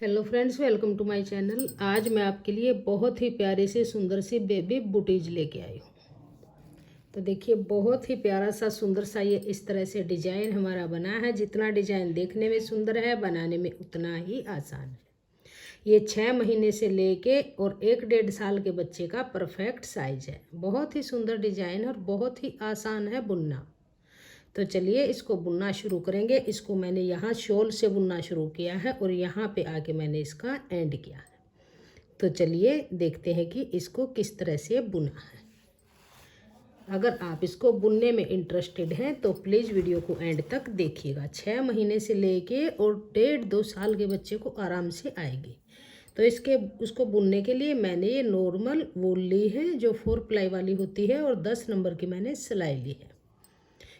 Hello friends, welcome to my channel. आज मैं आपके लिए बहुत ही प्यारे से सुंदर सी बेबी बूटीज लेके आई हूँ। तो देखिए, बहुत ही प्यारा सा सुंदर सा ये इस तरह से डिजाइन हमारा बना है। जितना डिजाइन देखने में सुंदर है, बनाने में उतना ही आसान है। ये 6 महीने से लेके और 1-1.5 साल के बच्चे का परफेक्ट साइज है। बहुत ही सुंदर डिजाइन और बहुत ही आसान है बुनना। तो चलिए इसको बुनना शुरू करेंगे। इसको मैंने यहाँ शॉल से बुनना शुरू किया है और यहाँ पे आके मैंने इसका एंड किया है। तो चलिए देखते हैं कि इसको किस तरह से बुना है। अगर आप इसको बुनने में इंटरेस्टेड हैं तो प्लीज़ वीडियो को एंड तक देखिएगा। 6 महीने से लेके और 1.5-2 साल के बच्चे को आराम से आएगी। तो उसको बुनने के लिए मैंने ये नॉर्मल वूल ली है जो 4 प्लाई वाली होती है, और 10 नंबर की मैंने सिलाई ली है।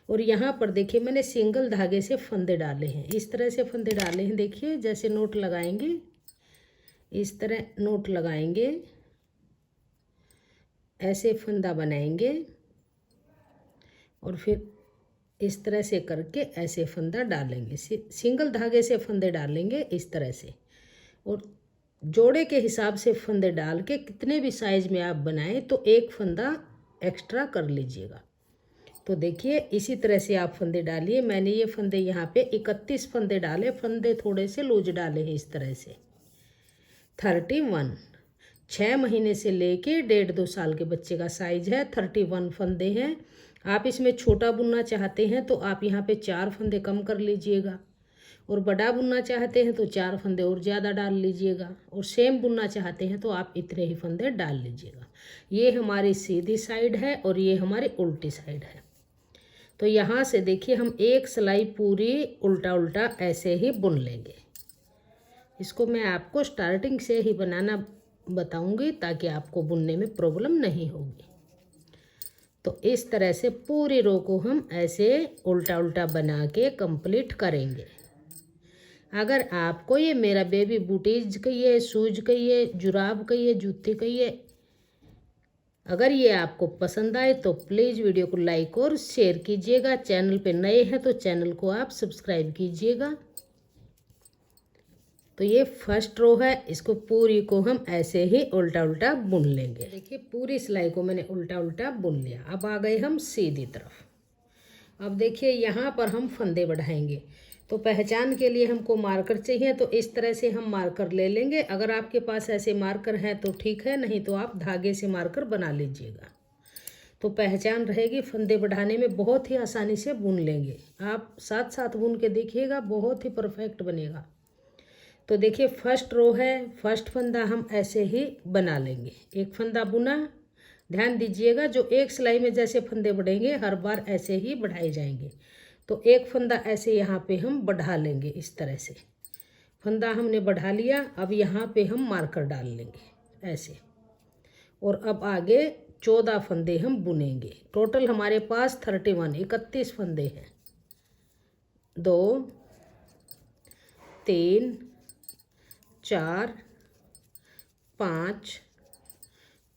और यहाँ पर देखिए मैंने सिंगल धागे से फंदे डाले हैं। इस तरह से फंदे डाले हैं। देखिए जैसे नोट लगाएंगे, इस तरह नोट लगाएंगे, ऐसे फंदा बनाएंगे और फिर इस तरह से करके ऐसे फंदा डालेंगे। सिंगल धागे से फंदे डालेंगे इस तरह से, और जोड़े के हिसाब से फंदे डाल के कितने भी साइज में आप बनाएं तो एक फंदा एक्स्ट्रा कर लीजिएगा। तो देखिए इसी तरह से आप फंदे डालिए। मैंने ये फंदे यहाँ पे 31 फंदे डाले। फंदे थोड़े से लूज डाले हैं इस तरह से। 31 6 महीने से लेके 1.5-2 साल के बच्चे का साइज है। 31 फंदे हैं। आप इसमें छोटा बुनना चाहते हैं तो आप यहाँ पे 4 फंदे कम कर लीजिएगा, और बड़ा बुनना चाहते हैं तो 4 फंदे और ज़्यादा डाल लीजिएगा, और सेम बुनना चाहते हैं तो आप इतने ही फंदे डाल लीजिएगा। ये हमारी सीधी साइड है और ये हमारी उल्टी साइड है। तो यहाँ से देखिए हम एक सिलाई पूरी उल्टा उल्टा ऐसे ही बुन लेंगे। इसको मैं आपको स्टार्टिंग से ही बनाना बताऊंगी ताकि आपको बुनने में प्रॉब्लम नहीं होगी। तो इस तरह से पूरी रो को हम ऐसे उल्टा उल्टा बना के कंप्लीट करेंगे। अगर आपको ये मेरा बेबी बूटीज कहिए, शूज कहिए, जुराब कहिए, जूती कहिए, अगर ये आपको पसंद आए तो प्लीज़ वीडियो को लाइक और शेयर कीजिएगा। चैनल पे नए हैं तो चैनल को आप सब्सक्राइब कीजिएगा। तो ये फर्स्ट रो है, इसको पूरी को हम ऐसे ही उल्टा उल्टा बुन लेंगे। देखिए पूरी सिलाई को मैंने उल्टा उल्टा बुन लिया। अब आ गए हम सीधी तरफ। अब देखिए यहाँ पर हम फंदे बढ़ाएंगे। तो पहचान के लिए हमको मार्कर चाहिए, तो इस तरह से हम मार्कर ले लेंगे। अगर आपके पास ऐसे मार्कर हैं तो ठीक है, नहीं तो आप धागे से मार्कर बना लीजिएगा। तो पहचान रहेगी। फंदे बढ़ाने में बहुत ही आसानी से बुन लेंगे। आप साथ साथ बुन के देखिएगा, बहुत ही परफेक्ट बनेगा। तो देखिए फर्स्ट रो है, फर्स्ट फंदा हम ऐसे ही बना लेंगे। एक फंदा बुना, ध्यान दीजिएगा जो एक सिलाई में जैसे फंदे बढ़ेंगे हर बार ऐसे ही बढ़ाए जाएंगे। तो एक फंदा ऐसे यहाँ पे हम बढ़ा लेंगे। इस तरह से फंदा हमने बढ़ा लिया। अब यहाँ पे हम मार्कर डाल लेंगे ऐसे, और अब आगे 14 फंदे हम बुनेंगे। टोटल हमारे पास 31 फंदे हैं। 2 3 4 5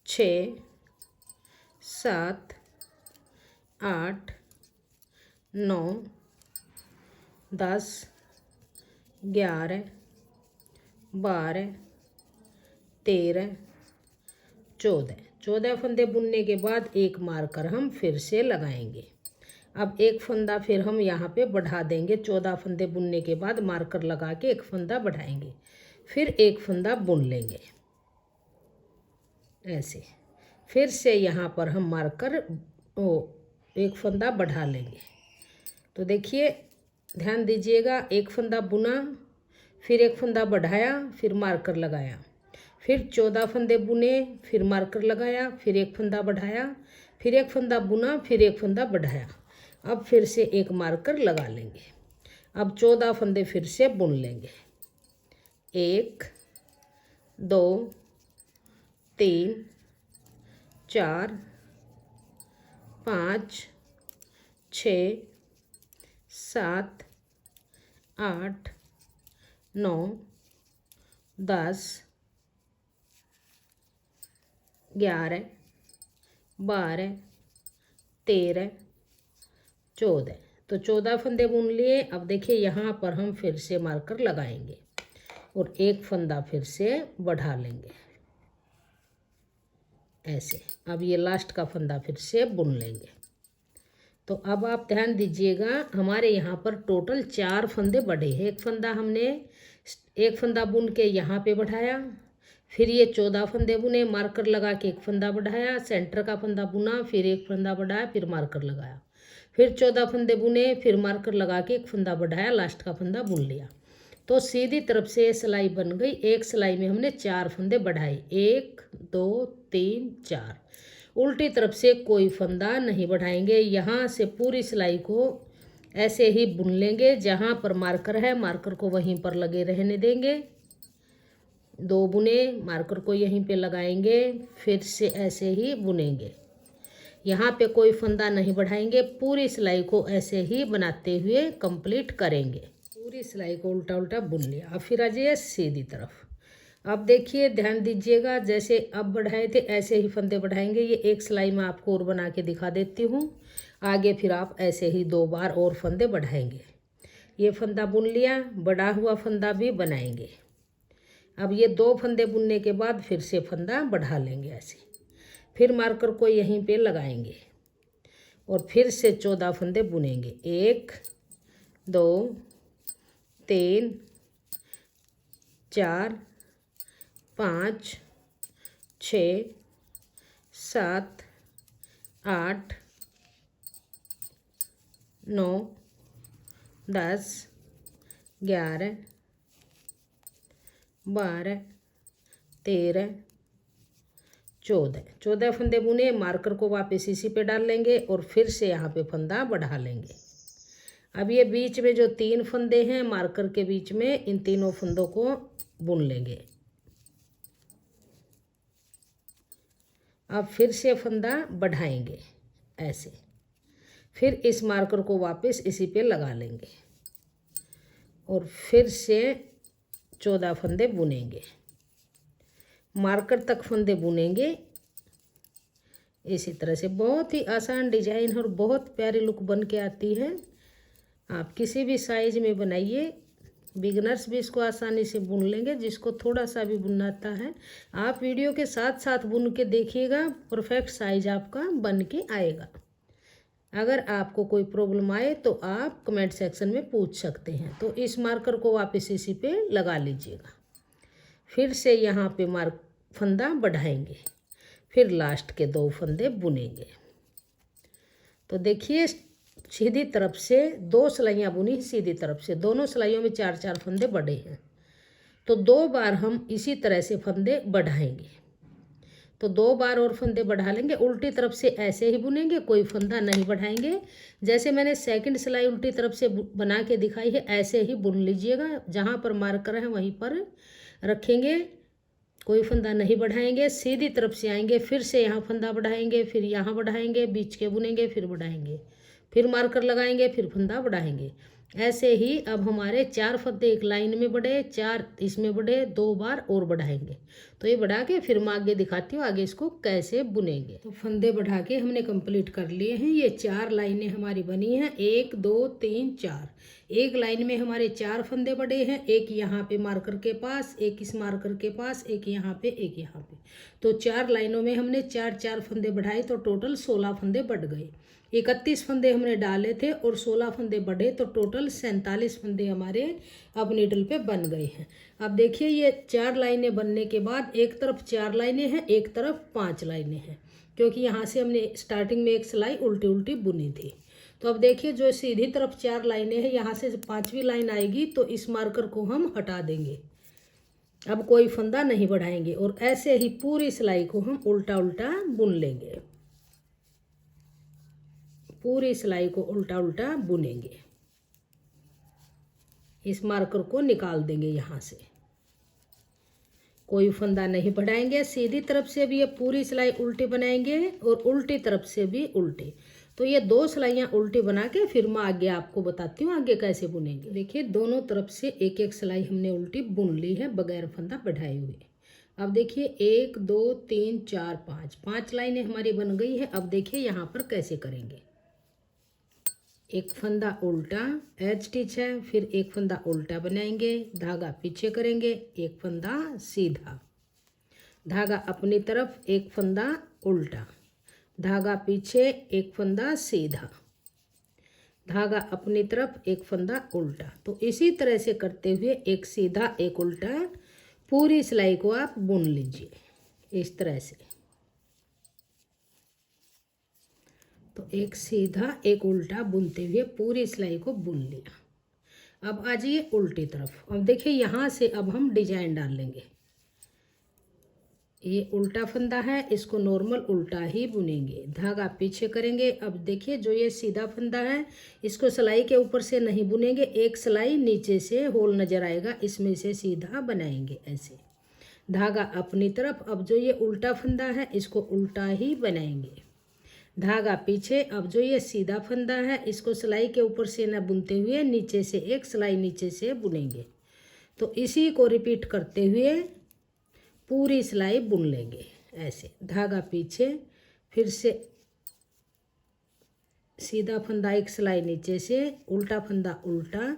6 7 8 9 10 11 12 13 14 फंदे बुनने के बाद एक मार्कर हम फिर से लगाएंगे। अब एक फंदा फिर हम यहाँ पे बढ़ा देंगे। 14 फंदे बुनने के बाद मार्कर लगा के एक फंदा बढ़ाएंगे, फिर एक फंदा बुन लेंगे ऐसे। फिर से यहाँ पर हम मार्कर एक फंदा बढ़ा लेंगे। तो देखिए ध्यान दीजिएगा, एक फंदा बुना, फिर एक फंदा बढ़ाया, फिर मार्कर लगाया, फिर 14 फंदे बुने, फिर मार्कर लगाया, फिर एक फंदा बढ़ाया, फिर एक फंदा बुना, फिर एक फंदा बढ़ाया। अब फिर से एक मार्कर लगा लेंगे। अब 14 फंदे फिर से बुन लेंगे। 1 2 3 4 5 6 7 8 9 10 11 12 13 14। तो 14 फंदे बुन लिए। अब देखिए यहाँ पर हम फिर से मार्कर लगाएंगे। और एक फंदा फिर से बढ़ा लेंगे ऐसे। अब ये लास्ट का फंदा फिर से बुन लेंगे। तो अब आप ध्यान दीजिएगा, हमारे यहाँ पर टोटल 4 फंदे बढ़े हैं। एक फंदा बुन के यहाँ पे बढ़ाया, फिर ये 14 फंदे बुने, मार्कर लगा के एक फंदा बढ़ाया, सेंटर का फंदा बुना, फिर एक फंदा बढ़ाया, फिर मार्कर लगाया, फिर 14 फंदे बुने, फिर मार्कर लगा के एक फंदा बढ़ाया, लास्ट का फंदा बुन लिया। तो सीधी तरफ से सिलाई बन गई। एक सिलाई में हमने 4 फंदे बढ़ाए, 1 2 3 4। उल्टी तरफ से कोई फंदा नहीं बढ़ाएंगे। यहाँ से पूरी सिलाई को ऐसे ही बुन लेंगे। जहाँ पर मार्कर है मार्कर को वहीं पर लगे रहने देंगे। 2 बुने, मार्कर को यहीं पे लगाएंगे, फिर से ऐसे ही बुनेंगे। यहाँ पे कोई फंदा नहीं बढ़ाएंगे। पूरी सिलाई को ऐसे ही बनाते हुए कंप्लीट करेंगे। पूरी सिलाई को उल्टा उल्टा बुन लिया। अब फिर आ जाइए सीधी तरफ। अब देखिए, ध्यान दीजिएगा, जैसे अब बढ़ाए थे ऐसे ही फंदे बढ़ाएंगे। ये एक सिलाई में आपको और बना के दिखा देती हूँ। आगे फिर आप ऐसे ही 2 बार और फंदे बढ़ाएंगे। ये फंदा बुन लिया, बढ़ा हुआ फंदा भी बनाएंगे। अब ये 2 फंदे बुनने के बाद फिर से फंदा बढ़ा लेंगे ऐसे। फिर मार्कर को यहीं पे लगाएंगे और फिर से 14 फंदे बुनेंगे। 1 2 3 4 5 6 7 8 9 10 11 12 13 14 फंदे बुने। मार्कर को वापस इसी पे डाल लेंगे और फिर से यहाँ पे फंदा बढ़ा लेंगे। अब ये बीच में जो 3 फंदे हैं मार्कर के बीच में, इन तीनों फंदों को बुन लेंगे। अब फिर से फंदा बढ़ाएंगे ऐसे। फिर इस मार्कर को वापस इसी पे लगा लेंगे और फिर से 14 फंदे बुनेंगे। मार्कर तक फंदे बुनेंगे इसी तरह से। बहुत ही आसान डिजाइन और बहुत प्यारी लुक बन के आती है। आप किसी भी साइज में बनाइए, बिगनर्स भी इसको आसानी से बुन लेंगे। जिसको थोड़ा सा भी बुनना आता है, आप वीडियो के साथ साथ बुन के देखिएगा, परफेक्ट साइज आपका बन के आएगा। अगर आपको कोई प्रॉब्लम आए तो आप कमेंट सेक्शन में पूछ सकते हैं। तो इस मार्कर को वापस इसी पे लगा लीजिएगा। फिर से यहाँ पे फंदा बढ़ाएंगे, फिर लास्ट के 2 फंदे बुनेंगे। तो देखिए, सीधी तरफ से 2 सिलाइयाँ बुनी, सीधी तरफ से दोनों सिलाइयों में 4-4 फंदे बढ़े हैं। तो 2 बार हम इसी तरह से फंदे बढ़ाएंगे। तो 2 बार और फंदे बढ़ा लेंगे। उल्टी तरफ से ऐसे ही बुनेंगे, कोई फंदा नहीं बढ़ाएंगे। जैसे मैंने सेकंड सिलाई उल्टी तरफ से बना के दिखाई है, ऐसे ही बुन लीजिएगा। जहाँ पर मार्कर है वहीं पर रखेंगे, कोई फंदा नहीं बढ़ाएंगे। सीधी तरफ से आएंगे, फिर से यहाँ फंदा बढ़ाएंगे, फिर यहाँ बढ़ाएंगे, बीच के बुनेंगे, फिर बढ़ाएंगे, फिर मार्कर लगाएंगे, फिर फंदा बढ़ाएंगे। ऐसे ही अब हमारे 4 फंदे एक लाइन में बढ़े, 4 इसमें बढ़े, 2 बार और बढ़ाएंगे। तो ये बढ़ा के फिर मैं आगे दिखाती हूँ आगे इसको कैसे बुनेंगे। तो फंदे बढ़ा के हमने कंप्लीट कर लिए हैं। ये 4 लाइनें हमारी बनी हैं, 1 2 3 4। एक लाइन में हमारे 4 फंदे बढ़े हैं, एक यहाँ पे मार्कर के पास, एक इस मार्कर के पास, एक यहाँ पे, एक यहाँ पे। तो 4 लाइनों में हमने 4-4 फंदे बढ़ाए, तो टोटल 16 फंदे बढ़ गए। 31 फंदे हमने डाले थे और 16 फंदे बढ़े, तो टोटल 47 फंदे हमारे अब नीडल पे बन गए हैं। अब देखिए, ये 4 लाइनें बनने के बाद एक तरफ 4 लाइनें हैं, एक तरफ 5 लाइनें हैं, क्योंकि यहाँ से हमने स्टार्टिंग में एक सिलाई उल्टी उल्टी बुनी थी। तो अब देखिए, जो सीधी तरफ 4 लाइनें हैं, यहाँ से 5वीं लाइन आएगी तो इस मार्कर को हम हटा देंगे। अब कोई फंदा नहीं बढ़ाएंगे और ऐसे ही पूरी सिलाई को हम उल्टा उल्टा बुन लेंगे। पूरी सिलाई को उल्टा उल्टा बुनेंगे। इस मार्कर को निकाल देंगे यहाँ से, कोई फंदा नहीं बढ़ाएंगे। सीधी तरफ से भी ये पूरी सिलाई उल्टी बनाएंगे और उल्टी तरफ से भी उल्टी। तो ये 2 सिलाइयाँ उल्टी बना के फिर मैं आगे आपको बताती हूँ आगे कैसे बुनेंगे। देखिए, दोनों तरफ से एक एक सिलाई हमने उल्टी बुन ली है बगैर फंदा बढ़ाए हुए। अब देखिए, 1 2 3 4 5 लाइनें हमारी बन गई है। अब देखिए यहाँ पर कैसे करेंगे। एक फंदा उल्टा एच स्टिच है, फिर एक फंदा उल्टा बनाएंगे, धागा पीछे करेंगे, एक फंदा सीधा, धागा अपनी तरफ, एक फंदा उल्टा, धागा पीछे, एक फंदा सीधा, धागा अपनी तरफ, एक फंदा उल्टा। तो इसी तरह से करते हुए एक सीधा एक उल्टा पूरी सिलाई को आप बुन लीजिए इस तरह से। तो एक सीधा एक उल्टा बुनते हुए पूरी सिलाई को बुन लिया। अब आ जाइए उल्टी तरफ। अब देखिए यहाँ से अब हम डिजाइन डाल लेंगे। ये उल्टा फंदा है, इसको नॉर्मल उल्टा ही बुनेंगे, धागा पीछे करेंगे। अब देखिए जो ये सीधा फंदा है इसको सिलाई के ऊपर से नहीं बुनेंगे, एक सिलाई नीचे से होल नजर आएगा, इसमें से सीधा बनाएंगे ऐसे, धागा अपनी तरफ। अब जो ये उल्टा फंदा है इसको उल्टा ही बनाएंगे, धागा पीछे। अब जो ये सीधा फंदा है इसको सिलाई के ऊपर से न बुनते हुए नीचे से एक सिलाई नीचे से बुनेंगे। तो इसी को रिपीट करते हुए पूरी सिलाई बुन लेंगे ऐसे, धागा पीछे, फिर से सीधा फंदा एक सिलाई नीचे से, उल्टा फंदा उल्टा,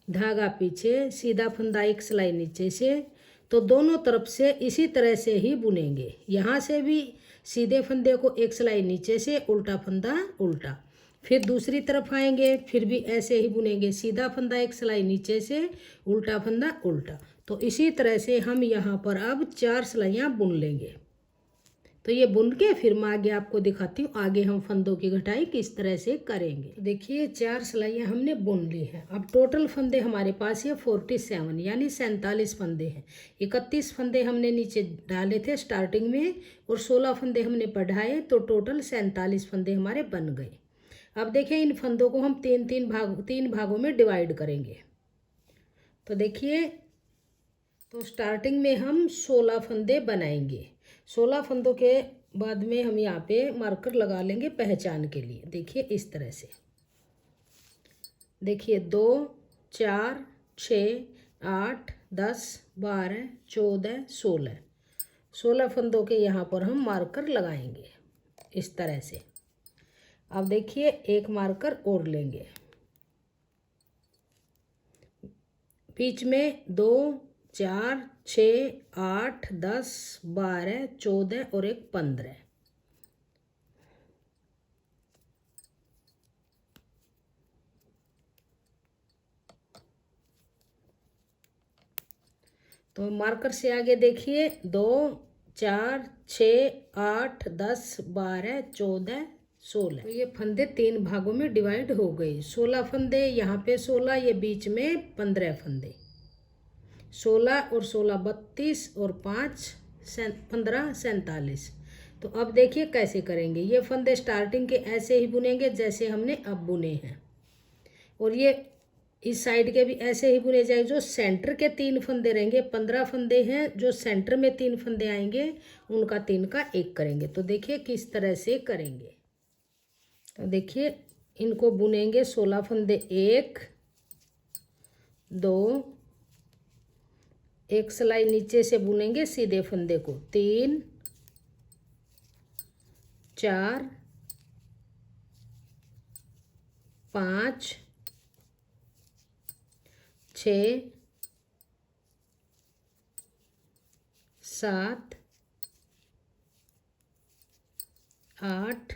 धागा पीछे, सीधा फंदा एक सिलाई नीचे से। तो दोनों तरफ से इसी तरह से ही बुनेंगे। यहाँ से भी सीधे फंदे को एक सिलाई नीचे से, उल्टा फंदा उल्टा, फिर दूसरी तरफ आएंगे, फिर भी ऐसे ही बुनेंगे, सीधा फंदा एक सिलाई नीचे से, उल्टा फंदा उल्टा। तो इसी तरह से हम यहाँ पर अब 4 सिलाइयाँ बुन लेंगे। तो ये बुन के फिर मैं आगे आपको दिखाती हूँ आगे हम फंदों की घटाई किस तरह से करेंगे। तो देखिए 4 सिलाइयाँ हमने बुन ली हैं। अब टोटल फंदे हमारे पास ये 47 यानी 47 फंदे हैं। 31 फंदे हमने नीचे डाले थे स्टार्टिंग में और 16 फंदे हमने बढ़ाए, तो टोटल 47 फंदे हमारे बन गए। अब देखिए इन फंदों को हम तीन भागों में डिवाइड करेंगे। तो देखिए, तो स्टार्टिंग में हम 16 फंदे बनाएंगे। 16 फंदों के बाद में हम यहाँ पे मार्कर लगा लेंगे पहचान के लिए। देखिए इस तरह से, देखिए 2 4 6 8 10 12 14 16 16 फंदों के यहाँ पर हम मार्कर लगाएंगे इस तरह से। अब देखिए एक मार्कर और लेंगे, बीच में 2 4 6 8 10 12 14 और एक 15। तो मार्कर से आगे देखिए 2 4 6 8 10 12 14 16। तो ये फंदे 3 भागों में डिवाइड हो गए। 16 फंदे यहाँ पे 16, ये बीच में 15 फंदे, 16 और 16 32 और 5 15 47। तो अब देखिए कैसे करेंगे। ये फंदे स्टार्टिंग के ऐसे ही बुनेंगे जैसे हमने अब बुने हैं, और ये इस साइड के भी ऐसे ही बुने जाएंगे। जो सेंटर के 3 फंदे रहेंगे, 15 फंदे हैं, जो सेंटर में 3 फंदे आएंगे उनका 3 का 1 करेंगे। तो देखिए किस तरह से करेंगे। तो देखिए इनको बुनेंगे 16 फंदे, 1 2, एक सिलाई नीचे से बुनेंगे सीधे फंदे को, 3 4 5 6 7 8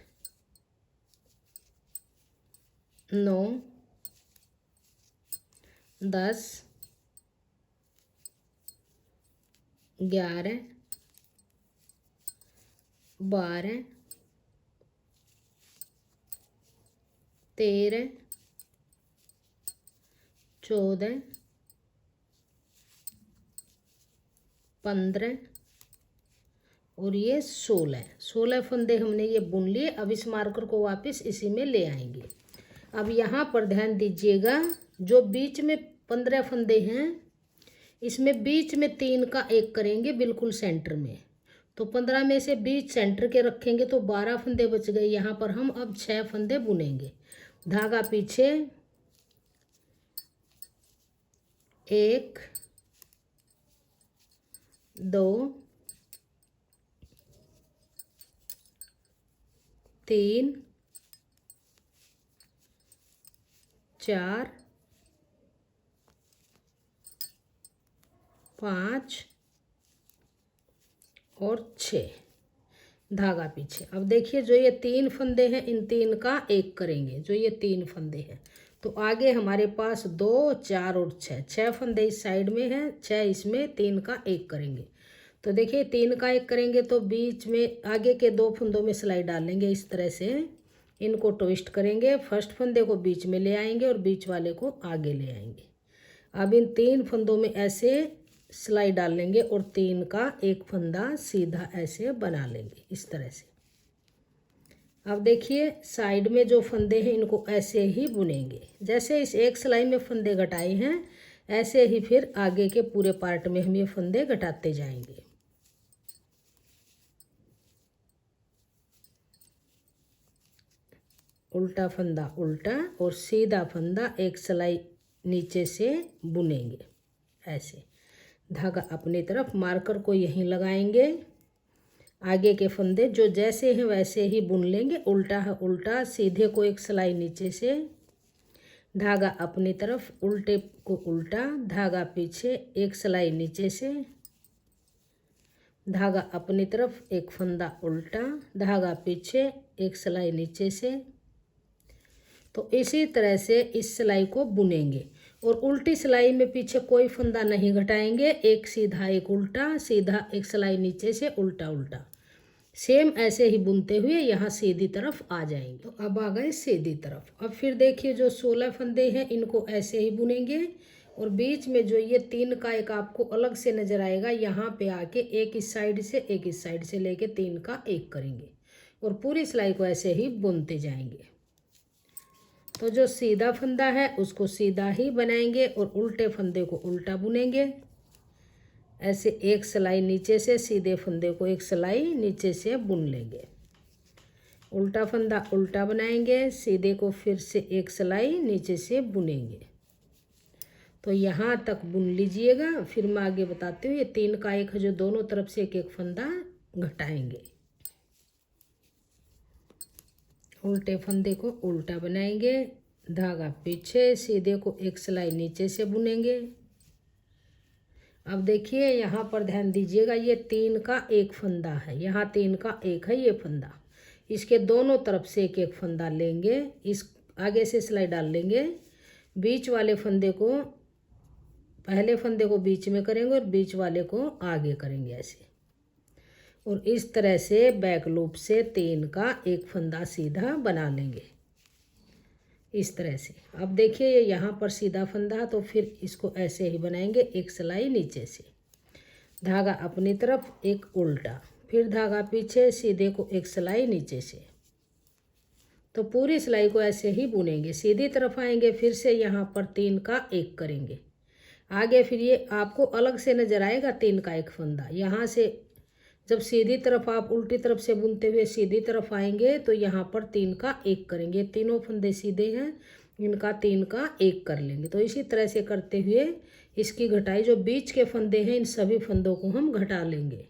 9 10 11 12 13 14 15 और ये 16 फंदे हमने ये बुन लिए। अब इस मार्कर को वापस इसी में ले आएंगे। अब यहाँ पर ध्यान दीजिएगा, जो बीच में 15 फंदे हैं इसमें बीच में 3 का 1 करेंगे बिल्कुल सेंटर में। तो 15 में से बीच सेंटर के रखेंगे तो 12 फंदे बच गए। यहाँ पर हम अब 6 फंदे बुनेंगे, धागा पीछे, 1 2 3 4 5 और 6 धागा पीछे। अब देखिए जो ये 3 फंदे हैं इन 3 का एक करेंगे। जो ये 3 फंदे हैं तो आगे हमारे पास 2 4 और 6 फंदे इस साइड में हैं, 6 इसमें, 3 का एक करेंगे। तो देखिए 3 का एक करेंगे तो बीच में आगे के 2 फंदों में सिलाई डालेंगे। इस तरह से इनको ट्विस्ट करेंगे, फर्स्ट फंदे को बीच में ले आएंगे और बीच वाले को आगे ले आएंगे। अब इन 3 फंदों में ऐसे सिलाई डाल लेंगे और 3 का एक फंदा सीधा ऐसे बना लेंगे इस तरह से। अब देखिए साइड में जो फंदे हैं इनको ऐसे ही बुनेंगे। जैसे इस एक सिलाई में फंदे घटाए हैं ऐसे ही फिर आगे के पूरे पार्ट में हम ये फंदे घटाते जाएंगे। उल्टा फंदा उल्टा और सीधा फंदा एक सिलाई नीचे से बुनेंगे ऐसे। धागा अपनी तरफ, मार्कर को यहीं लगाएंगे। आगे के फंदे जो जैसे हैं वैसे ही बुन लेंगे। उल्टा है उल्टा, सीधे को एक सिलाई नीचे से, धागा अपनी तरफ, उल्टे को उल्टा, धागा पीछे, एक सिलाई नीचे से, धागा अपनी तरफ, एक फंदा उल्टा, धागा पीछे, एक सिलाई नीचे से। तो इसी तरह से इस सिलाई को बुनेंगे और उल्टी सिलाई में पीछे कोई फंदा नहीं घटाएंगे। एक सीधा एक उल्टा, सीधा एक सिलाई नीचे से, उल्टा उल्टा, सेम ऐसे ही बुनते हुए यहाँ सीधी तरफ आ जाएंगे। तो अब आ गए सीधी तरफ। अब फिर देखिए जो 16 फंदे हैं इनको ऐसे ही बुनेंगे और बीच में जो ये 3 का एक आपको अलग से नजर आएगा, यहाँ पे आके एक इस साइड से एक इस साइड से लेके 3 का एक करेंगे और पूरी सिलाई को ऐसे ही बुनते जाएंगे। तो जो सीधा फंदा है उसको सीधा ही बनाएंगे और उल्टे फंदे को उल्टा बुनेंगे। ऐसे एक सिलाई नीचे से, सीधे फंदे को एक सिलाई नीचे से बुन लेंगे। उल्टा फंदा उल्टा बनाएंगे, सीधे को फिर से एक सिलाई नीचे से बुनेंगे। तो यहाँ तक बुन लीजिएगा, फिर मैं आगे बताती हूँ। ये 3 का एक है जो दोनों तरफ से एक एक फंदा घटाएंगे। उल्टे फंदे को उल्टा बनाएंगे, धागा पीछे, सीधे को एक सिलाई नीचे से बुनेंगे। अब देखिए यहाँ पर ध्यान दीजिएगा, ये 3 का एक फंदा है, यहाँ 3 का एक है ये फंदा। इसके दोनों तरफ से एक एक फंदा लेंगे, इस आगे से सिलाई डाल लेंगे। बीच वाले फंदे को, पहले फंदे को बीच में करेंगे और बीच वाले को आगे करेंगे ऐसे। और इस तरह से बैक लूप से 3 का एक फंदा सीधा बना लेंगे इस तरह से। अब देखिए ये यहाँ पर सीधा फंदा है तो फिर इसको ऐसे ही बनाएंगे, एक सिलाई नीचे से, धागा अपनी तरफ, एक उल्टा, फिर धागा पीछे, सीधे को एक सिलाई नीचे से। तो पूरी सिलाई को ऐसे ही बुनेंगे। सीधी तरफ आएंगे, फिर से यहाँ पर 3 का एक करेंगे। आगे फिर ये आपको अलग से नजर आएगा 3 का एक फंदा। यहाँ से जब सीधी तरफ आप उल्टी तरफ से बुनते हुए सीधी तरफ आएंगे तो यहाँ पर 3 का एक करेंगे। तीनों फंदे सीधे हैं, इनका 3 का एक कर लेंगे। तो इसी तरह से करते हुए इसकी घटाई, जो बीच के फंदे हैं इन सभी फंदों को हम घटा लेंगे।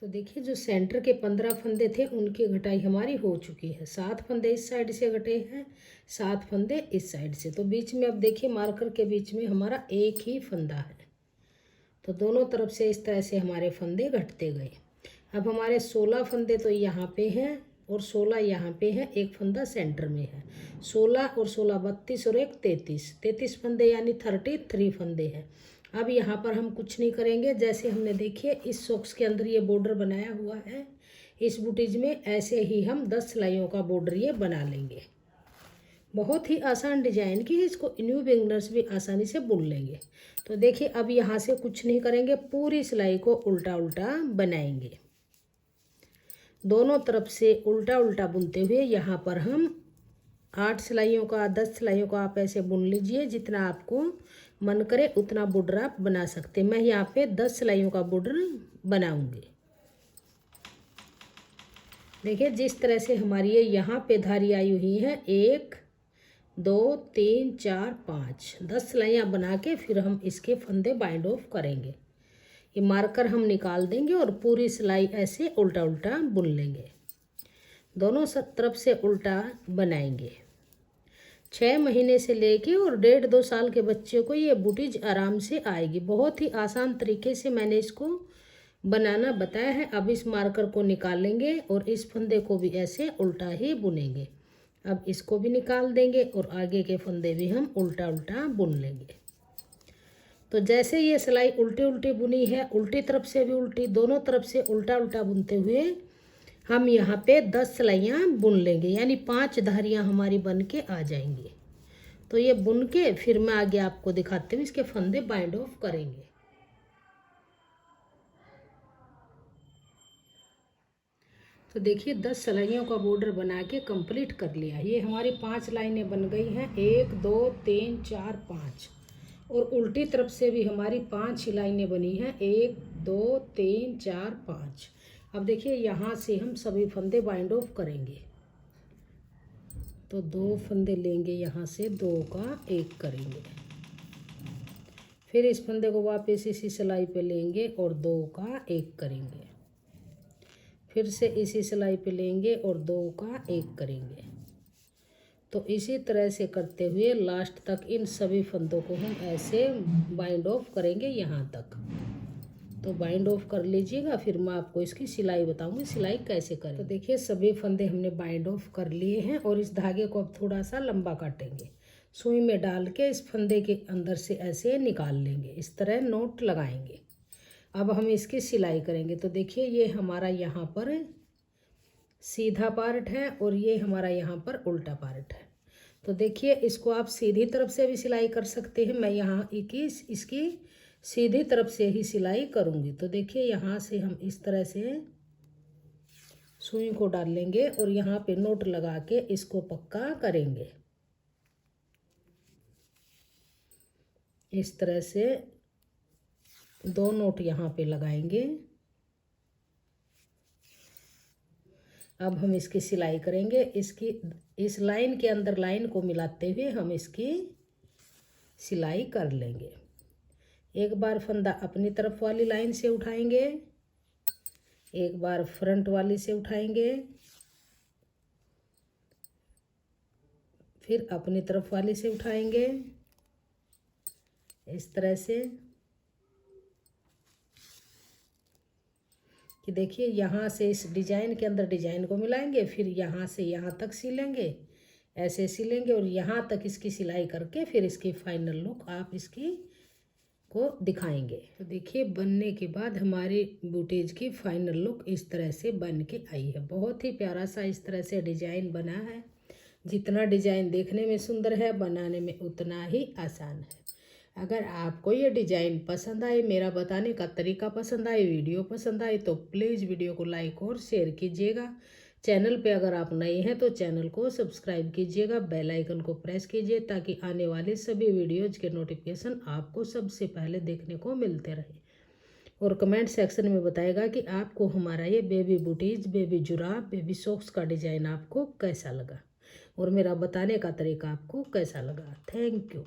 तो देखिए जो सेंटर के 15 फंदे थे उनकी घटाई हमारी हो चुकी है। 7 फंदे इस साइड से घटे हैं, 7 फंदे इस साइड से। तो बीच में अब देखिए मार्कर के बीच में हमारा एक ही फंदा है। तो दोनों तरफ से इस तरह से हमारे फंदे घटते गए। अब हमारे 16 फंदे तो यहाँ पे हैं और 16 यहाँ पे हैं, एक फंदा सेंटर में है। 16 और 16 32 और एक 33 फंदे यानी 33 फंदे हैं। अब यहाँ पर हम कुछ नहीं करेंगे। जैसे हमने देखिए इस सॉक्स के अंदर ये बॉर्डर बनाया हुआ है, इस बुटीज में ऐसे ही हम 10 सिलाइयों का बॉर्डर ये बना लेंगे। बहुत ही आसान डिजाइन की है, इसको न्यू बिगिनर्स भी आसानी से बुन लेंगे। तो देखिए अब यहाँ से कुछ नहीं करेंगे, पूरी सिलाई को उल्टा उल्टा बनाएंगे। दोनों तरफ से उल्टा उल्टा बुनते हुए यहाँ पर हम 8 सिलाइयों का, 10 सिलाइयों का आप ऐसे बुन लीजिए। जितना आपको मन करे उतना बॉर्डर आप बना सकते हैं। मैं यहाँ पे 10 सिलाइयों का बॉर्डर बनाऊंगी। देखिए जिस तरह से हमारी ये यहाँ पे धारी आई हुई है, 1 2 3 4 5 10 सिलाइयाँ बना के फिर हम इसके फंदे बाइंड ऑफ करेंगे। ये मार्कर हम निकाल देंगे और पूरी सिलाई ऐसे उल्टा उल्टा बुन लेंगे। दोनों तरफ से उल्टा बनाएंगे। 6 महीने से लेके और 1.5-2 साल के बच्चे को ये बूटीज आराम से आएगी। बहुत ही आसान तरीके से मैंने इसको बनाना बताया है। अब इस मार्कर को निकालेंगे और इस फंदे को भी ऐसे उल्टा ही बुनेंगे। अब इसको भी निकाल देंगे और आगे के फंदे भी हम उल्टा उल्टा बुन लेंगे। तो जैसे ये सिलाई उल्टी उल्टी बुनी है, उल्टी तरफ से भी उल्टी, दोनों तरफ से उल्टा उल्टा बुनते हुए हम यहाँ पे 10 सिलाइयाँ बुन लेंगे, यानी 5 धारियाँ हमारी बन के आ जाएंगी। तो ये बुन के फिर मैं आगे आपको दिखाते हुए इसके फंदे बाइंड ऑफ करेंगे। तो देखिए 10 सिलाइयों का बॉर्डर बना के कंप्लीट कर लिया। ये हमारी 5 लाइनें बन गई हैं, 1 2 3 4 5, और उल्टी तरफ से भी हमारी 5 ही लाइनें बनी हैं, 1 2 3 4 5। अब देखिए यहाँ से हम सभी फंदे बाइंड ऑफ करेंगे। तो 2 फंदे लेंगे, यहाँ से 2 का 1 करेंगे, फिर इस फंदे को वापस इसी सिलाई पे लेंगे और 2 का 1 करेंगे, फिर से इसी सिलाई पे लेंगे और 2 का 1 करेंगे। तो इसी तरह से करते हुए लास्ट तक इन सभी फंदों को हम ऐसे बाइंड ऑफ करेंगे यहाँ तक। तो बाइंड ऑफ कर लीजिएगा, फिर मैं आपको इसकी सिलाई बताऊंगी सिलाई कैसे करें। तो देखिए सभी फंदे हमने बाइंड ऑफ कर लिए हैं और इस धागे को अब थोड़ा सा लंबा काटेंगे, सुई में डाल के इस फंदे के अंदर से ऐसे निकाल लेंगे, इस तरह नोट लगाएंगे। अब हम इसकी सिलाई करेंगे। तो देखिए ये हमारा यहाँ पर सीधा पार्ट है और ये हमारा यहाँ पर उल्टा पार्ट है। तो देखिए इसको आप सीधी तरफ से भी सिलाई कर सकते हैं, मैं यहाँ इसकी सीधी तरफ से ही सिलाई करूँगी। तो देखिए यहाँ से हम इस तरह से सुई को डाल लेंगे और यहाँ पे नोट लगा के इसको पक्का करेंगे। इस तरह से 2 नोट यहाँ पे लगाएंगे। अब हम इसकी सिलाई करेंगे। इस लाइन के अंदर लाइन को मिलाते हुए हम इसकी सिलाई कर लेंगे। एक बार फंदा अपनी तरफ वाली लाइन से उठाएंगे, एक बार फ्रंट वाली से उठाएंगे, फिर अपनी तरफ वाली से उठाएंगे, इस तरह से कि देखिए यहाँ से इस डिजाइन के अंदर डिजाइन को मिलाएंगे, फिर यहाँ से यहाँ तक सिलेंगे, ऐसे सिलेंगे और यहाँ तक इसकी सिलाई करके फिर इसकी फाइनल लुक आप इसकी को दिखाएंगे। तो देखिए बनने के बाद हमारी बूटीज की फाइनल लुक इस तरह से बन के आई है। बहुत ही प्यारा सा इस तरह से डिजाइन बना है। जितना डिजाइन देखने में सुंदर है, बनाने में उतना ही आसान है। अगर आपको ये डिज़ाइन पसंद आए, मेरा बताने का तरीका पसंद आए, वीडियो पसंद आए, तो प्लीज़ वीडियो को लाइक और शेयर कीजिएगा। चैनल पे अगर आप नए हैं तो चैनल को सब्सक्राइब कीजिएगा, बेल आइकन को प्रेस कीजिए ताकि आने वाले सभी वीडियोज़ के नोटिफिकेशन आपको सबसे पहले देखने को मिलते रहे। और कमेंट सेक्शन में बताएगा कि आपको हमारा ये बेबी बूटीज, बेबी जुराब, बेबी सॉक्स का डिज़ाइन आपको कैसा लगा और मेरा बताने का तरीका आपको कैसा लगा। Thank you.